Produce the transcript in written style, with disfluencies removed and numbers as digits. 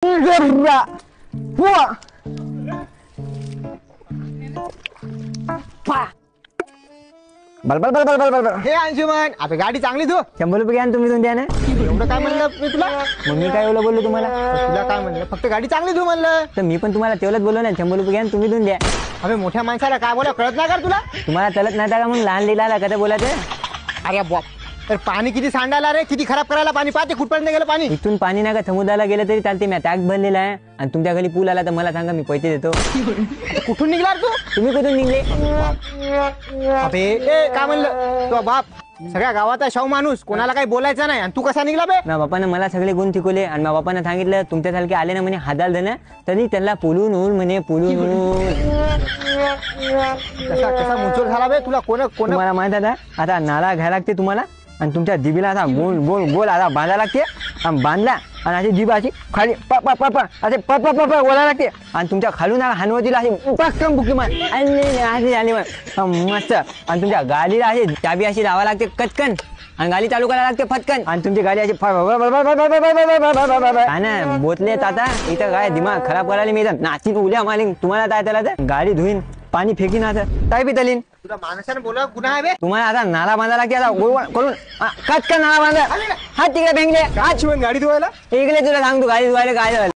बल बल बल बल बल बल हे अंशुमन आता गाडी चांगली धु. 100 रुपये घ्या ना तुम्ही दोन द्या ना. एवढं काय म्हणलं मी तुला? मग मी काय एवढं बोललो तुम्हाला? तुला काय म्हणलं? फक्त गाडी चांगली धु म्हणलं. तर मी पण तुम्हाला तेवढंच बोललो ना. 100 रुपये घ्या ना तुम्ही दोन द्या. अबे मोठ्या माणसाला काय बोला कळत नाही का तुला? तुम्हाला चलत नाही का मग लहान लिहिला कधी बोलायचं? अरे बाप, तर पाणी किती सांडायला रे, किती खराब करायला पाणी. पाहते कुठपर्यंत गेलं पाणी. इथून पाणी नाही का समुद्राला गेलं तरी चालते. मी टॅक्स भरलेला आहे आणि तुमच्या घरी पूल आला तर मला सांगा, मी पैसे देतो. कुठून निघणार तू? तुम्ही कुठून निघले? अबे ए काय म्हणलं तो बाप, सगळ्या गावाचा शाहू माणूस, कोणाला काही बोलायचं नाही. आणि तू कसा निघला बे? माझ्या बापानं मला सगळे गुण शिकवले आणि माझ्या बापानं सांगितलं तुमच्यासारखे आले ना म्हणे 1000 जण तरी त्यांना पोलून होऊन म्हणे पोलून होऊन. कसा कसा मुचोर झाला बे तुला. कोण तुम्हाला माहित आहे आता नाला घ्यायला लागते तुम्हाला आणि तुमच्या जिबीला असा गोल गोल गोल आता बांधा लागते. आणि बांधला आणि अशी जिबा अशी खाली प प प प असे प प प प बोलायला लागते. आणि तुमच्या खालून हानवतीला अशी पक्कम बुकी मार अशी आली मस्त. आणि तुमच्या गाडीला अशी चाबी अशी लावा लागते कटकन आणि गाडी चालू करायला लागते फटकन. आणि तुमची गाडी अशी ना बोतले आता इथं काय दिमाग खराब करायला मी नाशिक उद्या मालिक तुम्हाला काय त्याला तर गाडी धुईन पाणी फेकीन आता काय पितलीन. तुला माणसाने बोला गुन्हा आहे बे. तुम्हाला आता नाला बांधा लागते आता गोल करून कटकन नाला बांधा. हा तिकडे बँगले काय शिवण गाडी धुवायला? इकडे तुला सांगतो गाडी धुवायला काय झालं.